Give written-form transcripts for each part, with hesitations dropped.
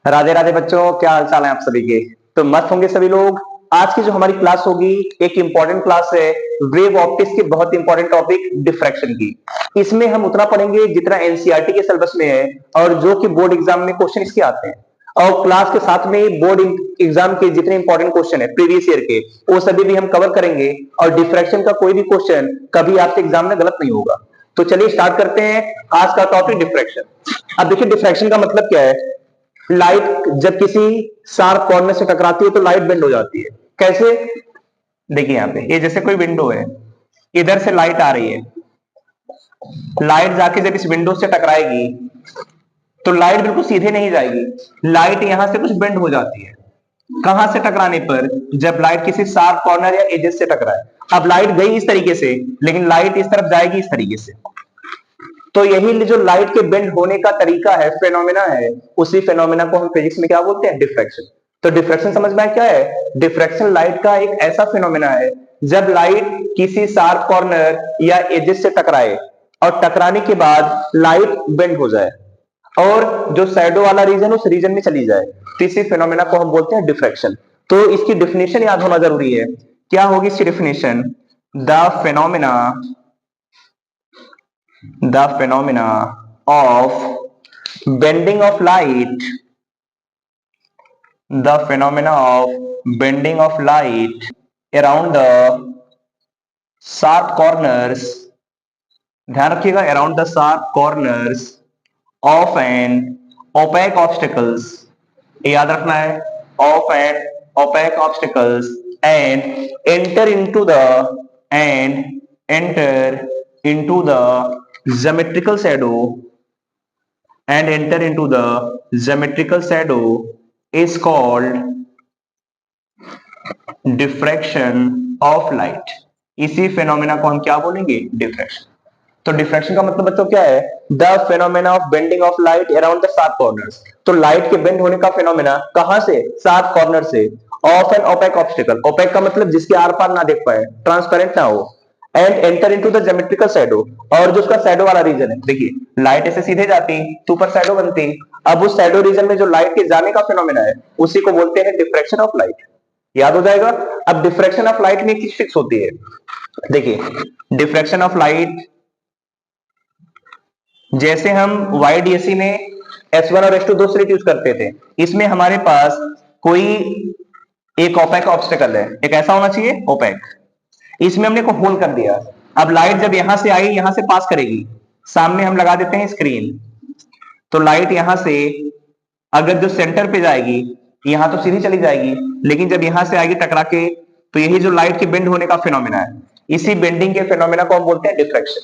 राधे राधे बच्चों, क्या हाल चाल है आप सभी के। तो मस्त होंगे सभी लोग। आज की जो हमारी क्लास होगी एक इंपॉर्टेंट क्लास है वेव ऑप्टिक्स की, बहुत इंपॉर्टेंट टॉपिक डिफ्रैक्शन की। इसमें हम उतना पढ़ेंगे जितना एनसीईआरटी के सिलेबस में है और जो कि बोर्ड एग्जाम में क्वेश्चन इसके आते हैं। और क्लास के साथ में बोर्ड एग्जाम के जितने इंपॉर्टेंट क्वेश्चन है प्रीवियस ईयर के, वो सभी भी हम कवर करेंगे। और डिफ्रैक्शन का कोई भी क्वेश्चन कभी आपके एग्जाम में गलत नहीं होगा। तो चलिए स्टार्ट करते हैं आज का टॉपिक डिफ्रैक्शन। अब देखिए डिफ्रैक्शन का मतलब क्या है। लाइट जब किसी शार्प कॉर्नर से टकराती है तो लाइट बेंड हो जाती है। कैसे? देखिए यहाँ पे ये जैसे कोई विंडो है, इधर से लाइट आ रही है। लाइट जाके जब इस विंडो से टकराएगी तो लाइट बिल्कुल सीधे नहीं जाएगी, लाइट यहां से कुछ बेंड हो जाती है। कहां से टकराने पर? जब लाइट किसी शार्प कॉर्नर या एजेस से टकराए। अब लाइट गई इस तरीके से, लेकिन लाइट इस तरफ जाएगी इस तरीके से। तो यही जो लाइट के बेंड होने का तरीका है, फेनोमेना है, उसी फेनोमेना को हम फिजिक्स में क्या बोलते हैं? डिफ्रैक्शन। तो डिफ्रैक्शन समझ में आया क्या है? डिफ्रैक्शन लाइट का एक ऐसा फेनोमेना है जब लाइट किसी शार्प कॉर्नर या एजेस से टकराए और टकराने के बाद लाइट बेंड हो जाए और जो शैडो वाला रीजन उस रीजन में चली जाए, तो इसी फेनोमेना को हम बोलते हैं डिफ्रैक्शन। तो इसकी डेफिनेशन याद होना जरूरी है। क्या होगी इसकी definition? The phenomena of bending of light, the phenomena of bending of light around the sharp corners, ध्यान रखिएगा, around the sharp corners of an opaque obstacles, याद रखना है, of an opaque obstacles and enter into the geometrical shadow is called diffraction of light। इसी phenomena को हम क्या बोलेंगे? डिफ्रैक्शन। तो डिफ्रैक्शन का मतलब बच्चों क्या है? The phenomena of bending of light around the sharp corners. तो लाइट के बेंड होने का फेनोमेना कहां से? शार्प कॉर्नर से। Of an opaque obstacle, opaque का मतलब जिसके आर पार ना देख पाए, ट्रांसपेरेंट ना हो। And enter into the geometrical shadow, और जो उसका शैडो वाला रीजन है, देखिए लाइट ऐसे सीधे जाती तो ऊपर शैडो बनती। अब उस शैडो रीजन में जो लाइट के जाने का फेनोमेना है उसी को बोलते हैं डिफ्रैक्शन ऑफ लाइट। याद हो जाएगा। अब डिफ्रैक्शन ऑफ लाइट में किस फिक्स होती है? देखिए डिफ्रैक्शन ऑफ लाइट, जैसे हम YDAC में S1 और S2 दो स्लिट यूज करते थे, इसमें हमारे पास कोई एक ओपेक ऑब्स्टेकल है, एक ऐसा होना चाहिए ओपेक, इसमें हमने को होल कर दिया। अब लाइट जब यहां से आई यहां से पास करेगी, सामने हम लगा देते हैं स्क्रीन। तो लाइट यहां से अगर जो सेंटर पे जाएगी, यहां तो सीधी चली जाएगी, लेकिन जब यहां से आएगी टकरा के, तो यही जो लाइट के बेंड होने का फिनोमिना है, इसी बेंडिंग के फिनोमिना को हम बोलते हैं डिफ्रैक्शन।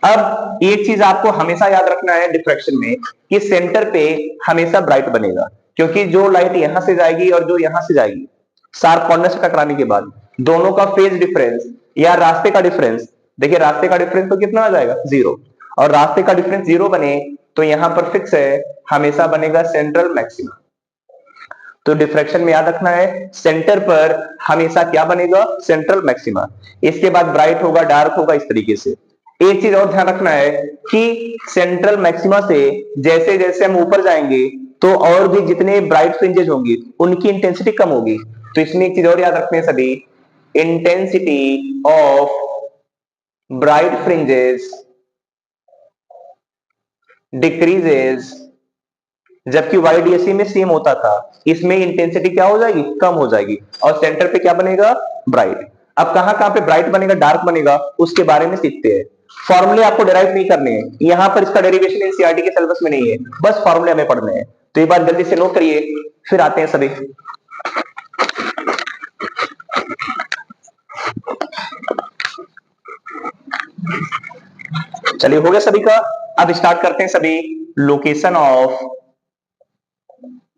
अब एक चीज आपको हमेशा याद रखना है डिफ्रैक्शन में, कि सेंटर पे हमेशा ब्राइट बनेगा, क्योंकि जो लाइट यहां से जाएगी और जो यहां से जाएगी शार्प कॉर्नर से टकराने के बाद, दोनों का फेज डिफरेंस या रास्ते का डिफरेंस, देखिए रास्ते का डिफरेंस तो कितना आ जाएगा? 0। और रास्ते का डिफरेंस 0 बने तो यहां पर फिक्स है, हमेशा बनेगा सेंट्रल मैक्सिमा। तो डिफ्रैक्शन में याद रखना है, सेंटर पर हमेशा क्या बनेगा? Central maxima. इसके बाद ब्राइट होगा, डार्क होगा, इस तरीके से। एक चीज और ध्यान रखना है कि सेंट्रल मैक्सिमा से जैसे जैसे हम ऊपर जाएंगे तो और भी जितने ब्राइट फ्रिंजेस होंगी उनकी इंटेंसिटी कम होगी। तो इसमें एक चीज और याद रखते हैं सभी, intensity of bright fringes decreases, जबकि YDAC में सेम होता था, इसमें इंटेंसिटी क्या हो जाएगी? कम हो जाएगी, और सेंटर पे क्या बनेगा? ब्राइट। अब कहां कहां पे ब्राइट बनेगा, डार्क बनेगा, उसके बारे में सीखते हैं। फॉर्मूले आपको डिराइव नहीं करने हैं, यहां पर इसका डेरिवेशन एनसीईआरटी के सिलेबस में नहीं है, बस फॉर्मूले हमें पढ़ने हैं। तो ये बात जल्दी से नोट करिए, फिर आते हैं सभी। चलिए हो गया सभी का। अब स्टार्ट करते हैं सभी। Location of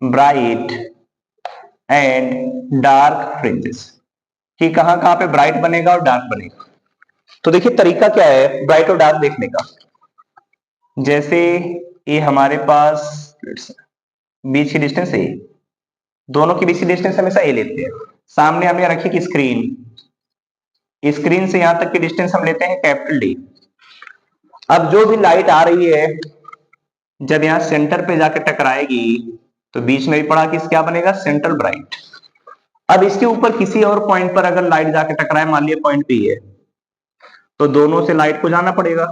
bright and dark fringes, कि कहां कहां पे ब्राइट बनेगा और डार्क बनेगा। तो देखिए तरीका क्या है ब्राइट और डार्क देखने का। जैसे ये हमारे पास बीच की डिस्टेंस है, दोनों की बीच की डिस्टेंस हमेशा ए लेते हैं। सामने हमें रखी कि स्क्रीन, स्क्रीन से यहां तक की डिस्टेंस हम लेते हैं कैपिटल D। अब जो भी लाइट आ रही है जब यहां सेंटर पे जाकर टकराएगी तो बीच में भी पढ़ा कि क्या बनेगा, सेंट्रल ब्राइट। अब इसके ऊपर किसी और पॉइंट पर अगर लाइट जाके टकराए, मान लिया पॉइंट पी है, तो दोनों से लाइट को जाना पड़ेगा।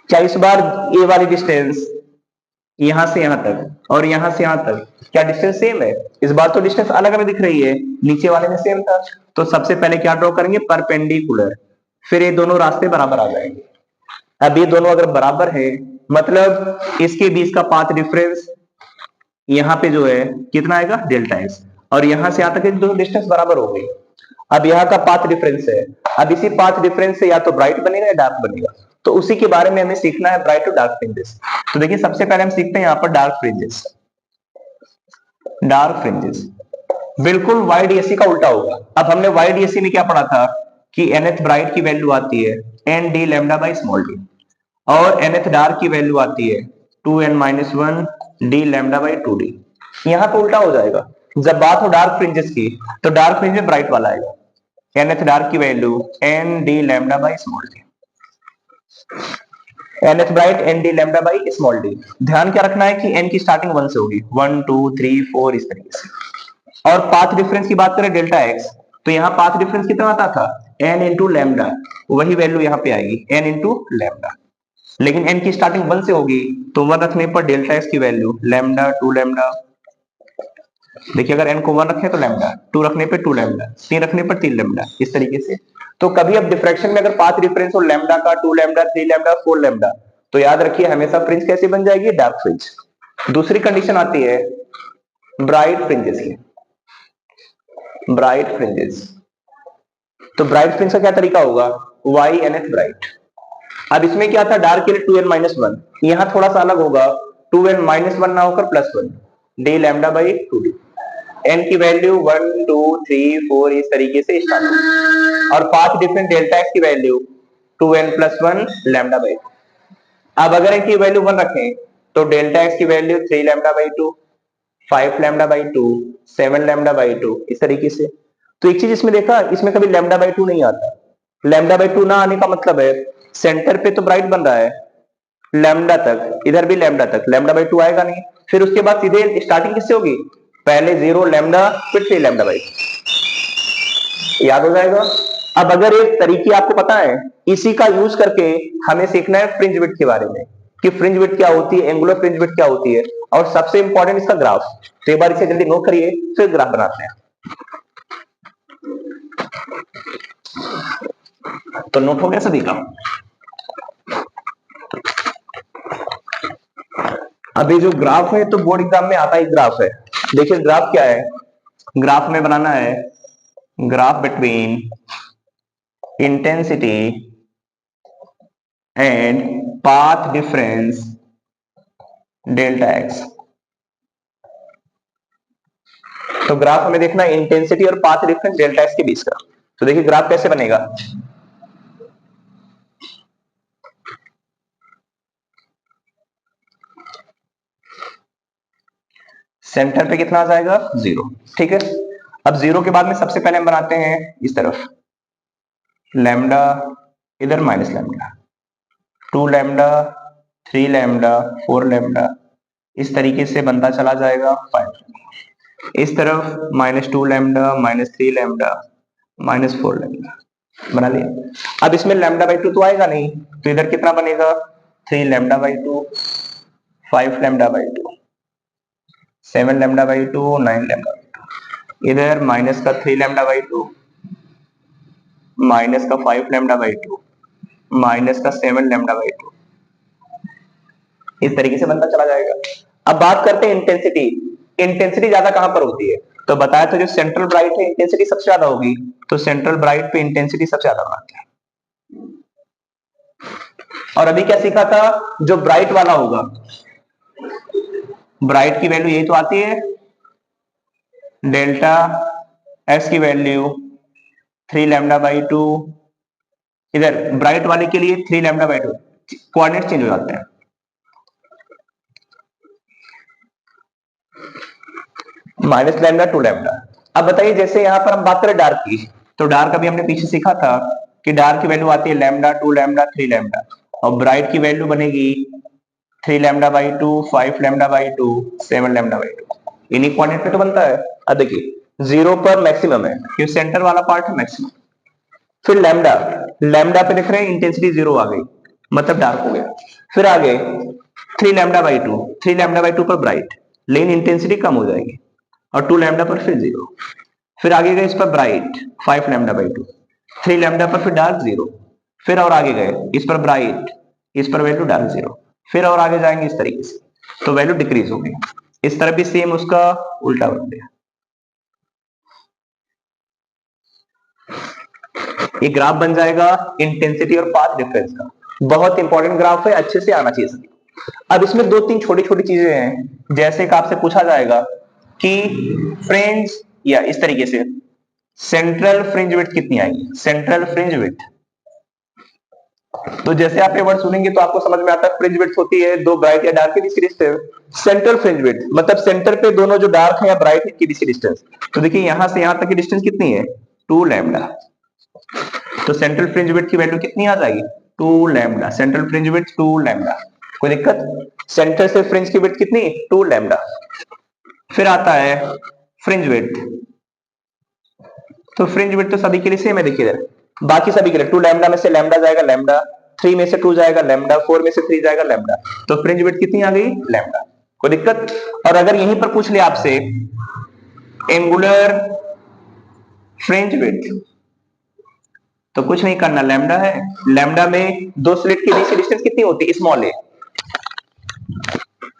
क्या इस बार ये वाली डिस्टेंस यहां से यहां तक और यहां से यहां तक क्या डिस्टेंस सेम है? इस बार तो डिस्टेंस अलग अलग दिख रही है, नीचे वाले में सेम था। तो सबसे पहले क्या ड्रॉ करेंगे, परपेंडिकुलर, फिर ये दोनों रास्ते बराबर आ जाएंगे। अब ये दोनों अगर बराबर है, मतलब इसके बीच का पाथ डिफरेंस यहाँ पे जो है कितना आएगा, डेल्टा एक्स, और यहां से यहां तक दोनों डिस्टेंस बराबर हो गई। अब यहाँ का पाथ डिफरेंस है, अब इसी पाथ डिफरेंस से या तो ब्राइट बनेगा या डार्क बनेगा, तो उसी के बारे में हमें सीखना है, ब्राइट और डार्क फ्रिंजेस। तो देखिए सबसे पहले हम सीखते हैं यहाँ पर डार्क फ्रिंजेस। डार्क फ्रिंजेस बिल्कुल वाई डीएससी का उल्टा होगा। अब हमने वाई डीएससी में क्या पढ़ा था कि nth ब्राइट की वैल्यू आती है N D lambda by small D, और nth डार्क की वैल्यू आती है 2n-1 D lambda by 2d। यहां तो उल्टा हो जाएगा। जब बात हो डार्क फ्रिंजेस की, तो डार्क फ्रिंज में ब्राइट वाला आएगा, nth डार्क की value N D lambda by small D, nth bright N D lambda by small D. ध्यान क्या रखना है कि n की स्टार्टिंग 1 से होगी, 1 2 3 4 इस तरीके से। और पाथ डिफरेंस की बात करें डेल्टा एक्स, तो यहाँ पाथ डिफरेंस कितना आता था, n इंटू लैम्डा, वही वैल्यू यहाँ पे आएगी n इंटू लैम्डा। लेकिन n की स्टार्टिंग 1 से होगी, तो 1 रखने पर डेल्टा एक्स की वैल्यू लैम्डा 2 लैम्डा। देखिए अगर n को 1 रखें तो लैम्डा, 2 रखने पे 2 लैम्डा, 3 रखने पर 3 लैम्डा, इस तरीके से। तो कभी अब डिफ्रैक्शन में अगर पाथ डिफरेंस हो लैम्डा का, 2 लैम्डा 3 लैम्डा 4 लैम्डा, तो याद रखिए हमेशा फ्रिंज कैसी बन जाएगी, डार्क फ्रिंज। दूसरी कंडीशन आती है ब्राइट फ्रिंजेस की, ब्राइट फ्रिंजेस। तो ब्राइट फ्रिंज का क्या तरीका होगा, वाई nth ब्राइट। अब इसमें क्या था, डार्क के लिए 2n-1, यहां थोड़ा सा अलग होगा, 2n-1 ना होकर +1 D lambda by 2d। n की वैल्यू 1 2 3 4 इस तरीके से स्टार्ट होगी, और पाथ डिफरेंस डेल्टा एक्स की वैल्यू 2n+1 लैम्डा बाई। अब अगर n की वैल्यू 1 रखें, तो डेल्टा एक्स की value 3 lambda by 2, 5 lambda by 2, 7 lambda by 2 इस तरीके से। तो एक चीज इसमें देखा, इसमें कभी लैम्डा बाई 2 नहीं आता। लैम्डा बाई 2 ना आने का मतलब है सेंटर पे तो ब्राइट बन रहा है लैम्डा तक, इधर भी लैम्डा तक, लैम्डा बाई 2 आएगा नहीं। फिर उसके बाद सीधे स्टार्टिंग किससे होगी, पहले 0 लैम्डा फिर 3 लैम्डा बाई 2, याद हो जाएगा। अब अगर एक तरीके आपको पता है, इसी का यूज करके हमें सीखना है फ्रिंज विड्थ के बारे में, कि फ्रिंज विड्थ क्या होती है, एंगुलर फ्रिंज विड्थ क्या होती है, और सबसे इंपॉर्टेंट इसका ग्राफ। तो एक बार इसे जल्दी नोट करिए, फिर ग्राफ बनाते हैं। तो नोट हो गया सभी का। अभी जो ग्राफ है तो बोर्ड एग्जाम में आता ही ग्राफ है। देखिए ग्राफ क्या है, ग्राफ में बनाना है graph between intensity and path difference delta x. तो ग्राफ हमें देखना है इंटेंसिटी और पाथ डिफरेंस डेल्टा एक्स के बीच का। तो देखिए ग्राफ कैसे बनेगा, सेंटर पे कितना आ जाएगा, 0, ठीक है। अब 0 के बाद में सबसे पहले हम बनाते हैं इस तरफ लैम्डा, इधर minus lambda, 2 lambda 3 lambda 4 lambda, इस तरीके से बनता चला जाएगा 5। इस तरफ -2 लैम्डा -3 लैम्डा -4 लैम्डा बना लिया। अब इसमें लैम्डा बाई 2 तो आएगा नहीं, तो इधर कितना बनेगा, 3 lambda by 2, 5 lambda by 2, 7 lambda by 2, 9 lambda by 2, इधर माइनस का 3 लैम्डा बाई 2, माइनस का 5 लैम्डा बाई 2, माइनस का 7 लैम्डा बाई 2, इस तरीके से बनता चला जाएगा। अब बात करते हैं इंटेंसिटी। इंटेंसिटी ज्यादा कहां पर होती है, तो बताया तो जो सेंट्रल ब्राइट है इंटेंसिटी सबसे ज्यादा होगी, तो सेंट्रल ब्राइट पे इंटेंसिटी सबसे ज्यादा बनाते हैं। और अभी क्या सीखा था, जो ब्राइट वाला होगा, ब्राइट की वैल्यू यही तो आती है, डेल्टा एक्स की वैल्यू 3 लैम्डा बाई 2, इधर ब्राइट वाले के लिए 3 लैम्डा बाई 2, कोऑर्डिनेट चेंज हो जाते हैं। Minus lambda 2 lambda. अब बताइए जैसे यहां पर हम बात करें डार्क की, तो डार्क अभी हमने पीछे सीखा था कि डार्क की वैल्यू आती है लैम्डा 2 लैम्डा 3 लैम्डा, और ब्राइट की वैल्यू बनेगी 3 lambda by 2, 5 lambda by 2, 7 lambda by 2। इन्हीं क्वांटिटी पे तो बनता है। अब देखिए 0 पर मैक्सिमम है, ये सेंटर वाला पार्ट है मैक्सिमम। फिर लैम्डा, लैम्डा पे देख रहे हैं इंटेंसिटी 0 आ गई, मतलब डार्क हो गया। फिर आगे 3 लैम्डा बाई 2, 3 लैम्डा बाई 2 पर ब्राइट, लेकिन इंटेंसिटी कम हो जाएगी, और 2 लैम्डा पर फिर 0। फिर आगे गए इस पर ब्राइट 5 लैम्डा बाई 2, 3 लैम्डा पर फिर डार्क 0। फिर और आगे गए इस पर ब्राइट, इस पर वैल्यू डार्क 0। फिर और आगे जाएंगे इस तरीके से, तो वैल्यू डिक्रीज होगी। इस तरह भी सेम उसका उल्टा बन गया। ये ग्राफ बन जाएगा इंटेंसिटी और पाथ डिफरेंस का। बहुत इंपॉर्टेंट ग्राफ है, अच्छे से आना चाहिए सभी। अब इसमें दो तीन छोटी छोटी चीजें हैं, जैसे कि आपसे पूछा जाएगा कि फ्रिंज, या इस तरीके से सेंट्रल फ्रिंज विड्थ कितनी आएगी, सेंट्रल फ्रिंज विड्थ। तो जैसे आप ये वर्ड सुनेंगे तो आपको समझ में आता है फ्रिंज विड्थ होती है दो ब्राइट या डार्क के बीच की डिस्टेंस। सेंट्रल फ्रिंज विड्थ मतलब सेंटर पे दोनों जो डार्क है या ब्राइट है की बीच की डिस्टेंस। तो देखिए यहां से यहां तक की डिस्टेंस कितनी है, 2 लैम्डा। तो सेंट्रल फ्रिंज विड्थ की वैल्यू कितनी आ जाएगी, 2 lambda. Central fringe width 2 lambda, कोई दिक्कत? सेंटर से फ्रिंज की विड्थ कितनी, 2 लैम्डा। फिर आता है फ्रिंज विड्थ। तो फ्रिंज विड्थ तो सभी के लिए सेम है, देखिए बाकी सभी के लिए 2 लैम्डा में से लैम्डा जाएगा लैम्डा, 3 में से 2 जाएगा लैम्डा, 4 में से 3 जाएगा लैम्डा। तो फ्रिंज विड्थ कितनी आ गई, लैम्डा। कोई दिक्कत? और अगर यहीं पर पूछ लिया आपसे एंगुलर फ्रिंज विड्थ, तो कुछ नहीं करना, लैम्डा है। लैम्डा में दो स्लिट के बीच की डिस्टेंस कितनी होती है, स्मॉल ए।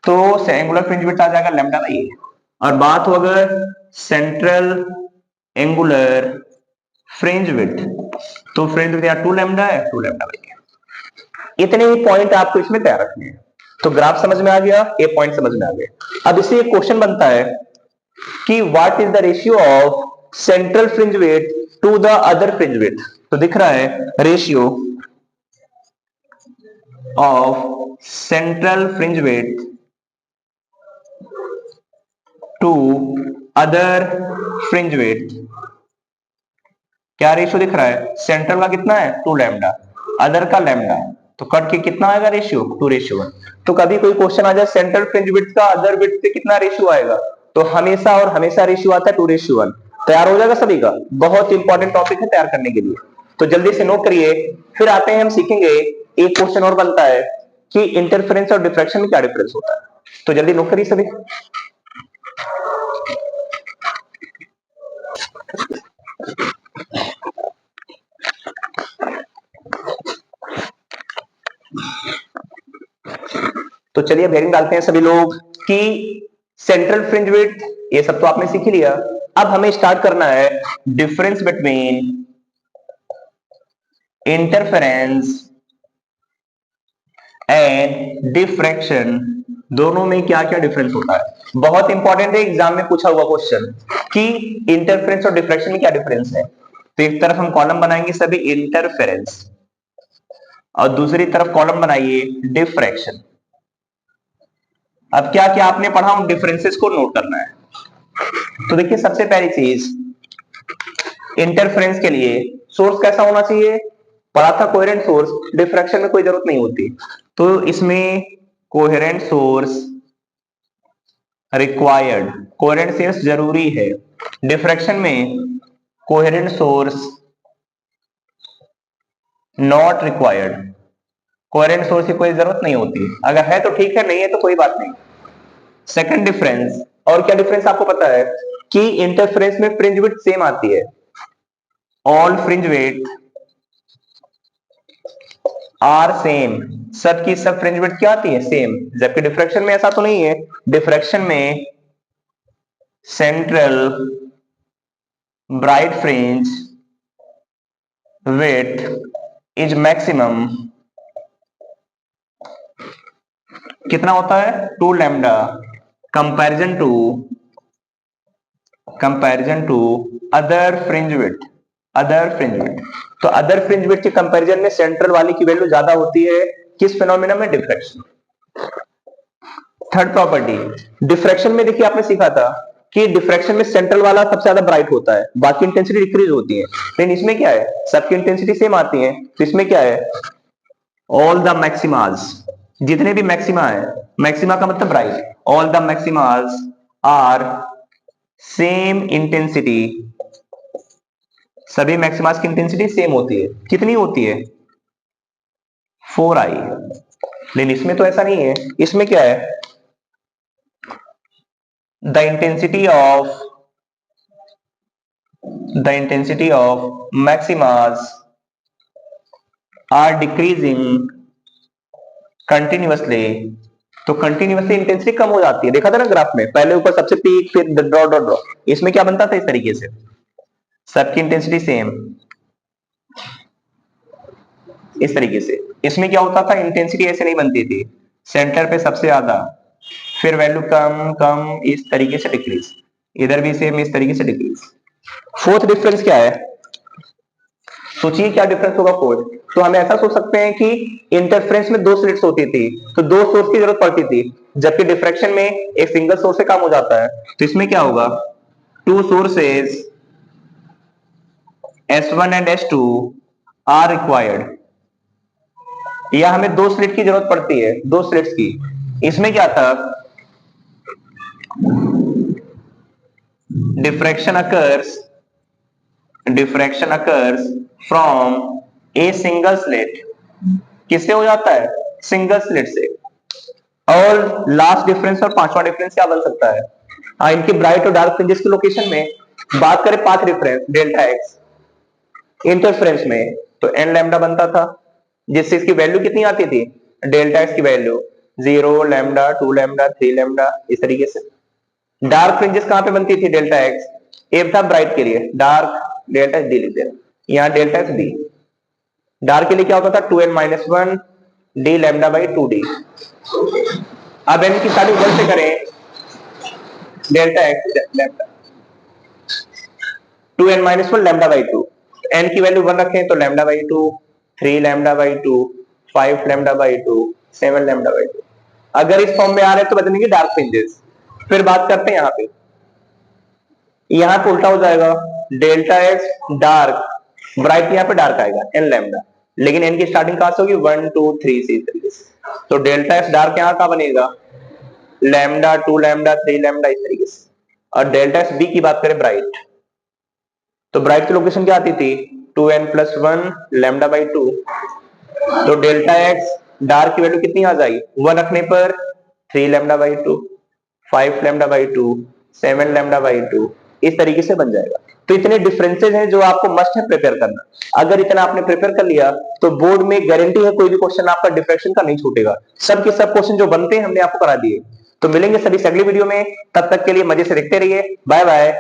तो एंगुलर फ्रिंज विड्थ आ जाएगा लैम्डा बाई ए। और बात हो अगर सेंट्रल एंगुलर फ्रिंज विड्थ, तो फ्रिंज विड्थ यहाँ 2 लैम्डा है, 2 लैम्डा बाई ए। इतने ही पॉइंट आपको इसमें तैयार रखने हैं। तो ग्राफ समझ में आ गया, ए पॉइंट समझ में आ गया। अब इससे एक क्वेश्चन बनता है कि what is the ratio of central fringe width to the other fringe width. तो दिख रहा है ratio of central fringe width to other fringe width. क्या रेशियो दिख रहा है, सेंट्रल का कितना है 2 लैम्डा, अदर का लैम्डा, तो कट के कितना आएगा रेशियो, 2:1। तो कभी कोई क्वेश्चन आ जाए सेंट्रल फ्रिंज विड्थ का अदर विड्थ से कितना रेशियो आएगा, तो हमेशा और हमेशा रेशियो आता है 2:1। तैयार हो जाएगा सभी का, बहुत इंपॉर्टेंट टॉपिक है तैयार करने के लिए। तो जल्दी से नोट करिए। फिर आते हैं, हम सीखेंगे एक क्वेश्चन और बनता है कि इंटरफेरेंस और डिफ्रैक्शन में क्या डिफरेंस होता है। तो जल्दी नोट करिए सभी। तो चलिए बेरिंग डालते हैं सभी लोग कि सेंट्रल फ्रिंज विड्थ ये सब तो आपने सीख ही लिया। अब हमें स्टार्ट करना है difference between interference and diffraction, दोनों में क्या क्या डिफरेंस होता है। बहुत इंपॉर्टेंट है, एग्जाम में पूछा हुआ क्वेश्चन कि इंटरफेरेंस और डिफ्रैक्शन में क्या डिफरेंस है। तो एक तरफ हम कॉलम बनाएंगे सभी इंटरफेरेंस, और दूसरी तरफ कॉलम बनाइए डिफ्रैक्शन। अब क्या क्या आपने पढ़ा, उन डिफरेंसेस को नोट करना है। तो देखिए सबसे पहली चीज, इंटरफेरेंस के लिए सोर्स कैसा होना चाहिए, पढ़ा था कोहेरेंट सोर्स। डिफ्रैक्शन में कोई जरूरत नहीं होती, तो इसमें coherent source required, coherent source जरूरी है। डिफ्रैक्शन में coherent source not required, coherent source की कोई जरूरत नहीं होती। अगर है तो ठीक है, नहीं है तो कोई बात नहीं। सेकंड डिफरेंस, और क्या डिफरेंस आपको पता है कि इंटरफेरेंस में फ्रिंज विड्थ सेम आती है, all fringe width are same, सबकी सब फ्रिंज विड्थ क्या आती है, सेम। जबकि डिफ्रैक्शन में ऐसा तो नहीं है, डिफ्रैक्शन में central bright fringe width is maximum, कितना होता है 2 lambda, comparison to other fringe width, other fringe width. तो अदर फ्रिंज विड्थ के कंपैरिजन में सेंट्रल वाली की वैल्यू ज्यादा होती है, किस फिनोमिना में, डिफ्रैक्शन। थर्ड प्रॉपर्टी, डिफ्रैक्शन में देखिए आपने सीखा था कि डिफ्रैक्शन में सेंट्रल वाला सबसे ज्यादा ब्राइट होता है, बाकी इंटेंसिटी डिक्रीज होती है। लेकिन इसमें क्या है, सबकी इंटेंसिटी सेम आती है। तो इसमें क्या है, ऑल द मैक्सिमास, जितने भी मैक्सिमा है, मैक्सिमा का मतलब bright, all the maximas are same intensity, सभी मैक्सिमास की इंटेंसिटी सेम होती है। कितनी होती है? 4i। लेकिन इसमें तो ऐसा नहीं है, इसमें क्या है? The intensity of maximas are decreasing continuously. तो कंटिन्यूअसली इंटेंसिटी कम हो जाती है, देखा था ना ग्राफ में, पहले ऊपर सबसे पीक, फिर ड्रॉ ड्रॉ ड्रॉ। इसमें क्या बनता था? इस तरीके से सबकी इंटेंसिटी सेम, इस तरीके से। इसमें क्या होता था? इंटेंसिटी ऐसे नहीं बनती थी, सेंटर पे सबसे ज्यादा, फिर वैल्यू कम कम, इस तरीके से डिक्रीज, इधर भी सेम इस तरीके से डिक्रीज। फोर्थ डिफरेंस क्या है? सोचिए क्या डिफरेंस होगा फोर्थ। तो हम ऐसा सोच सकते हैं कि इंटरफ्रेंस में दो स्लिट्स होती थी, तो दो सोर्स की जरूरत पड़ती थी, जबकि डिफ्रैक्शन में एक सिंगल सोर्स से काम हो जाता है। तो इसमें क्या होगा? Two sources S1 and S2 are required, या हमें दो स्लिट की जरूरत पड़ती है, दो स्लिट्स की। इसमें क्या था? Diffraction occurs from a single slit. किससे हो जाता है? सिंगल स्लिट से। और लास्ट डिफरेंस और पांचवा डिफरेंस क्या बन सकता है? इनके ब्राइट और डार्क फ्रिंजेस की लोकेशन में बात करें, path difference delta x, interference में तो एन लैम्डा बनता था, जिससे इसकी वैल्यू कितनी आती थी? डेल्टा एक्स की वैल्यू 0 लैम्डा 2 लैम्डा 3 लैम्डा, इस तरीके से। डार्क फ्रिंजेस कहां पे बनती थी? डेल्टा एक्स, ए था ब्राइट के लिए, डार्क डेल्टा डी लिख देना, यहां डेल्टा एक्स डी। डार्क के लिए क्या होता था? 2n-1 D lambda by 2d। अब एन की स्टार्टिंग 1 से करें, delta X lambda 2n-1 lambda by 2, N की वैल्यू 1 रखें तो lambda by 2, 3 lambda by 2, 5 lambda by 2, 7 lambda by 2। अगर इस फॉर्म में आ रहे हैं तो बदलेंगे डार्क फ्रिंजेस। फिर बात करते हैं यहां पे उल्टा हो जाएगा, डेल्टा एक्स डार्क, ब्राइट यहां पे डार्क आएगा एन लैम्डा, लेकिन एन की स्टार्टिंग कहां से होगी? 1 2 3 से, इस तरीके से। तो डेल्टा एक्स डार्क यहां का बनेगा लैम्डा 2 लैम्डा 3 लैम्डा, इस तरीके से। और डेल्टा एक्स बी की बात करें ब्राइट, तो ब्राइट की लोकेशन क्या आती थी? 2n+1 lambda by 2। तो डेल्टा एक्स डार्क की वैल्यू कितनी आ जाएगी? 1 रखने पर 3 lambda by 2, 5 lambda by 2, 7 lambda by 2, इस तरीके से बन जाएगा। तो इतने डिफरेंसेस हैं जो आपको मस्ट है प्रिपेयर करना। अगर इतना आपने प्रिपेयर कर लिया तो बोर्ड में गारंटी है कोई भी क्वेश्चन आपका डिफ्रैक्शन का नहीं छूटेगा। सब के सब क्वेश्चन जो बनते हैं हमने आपको करा दिए। तो मिलेंगे सभी से अगली वीडियो में, तब तक के लिए मजे से देखते रहिए। Bye bye.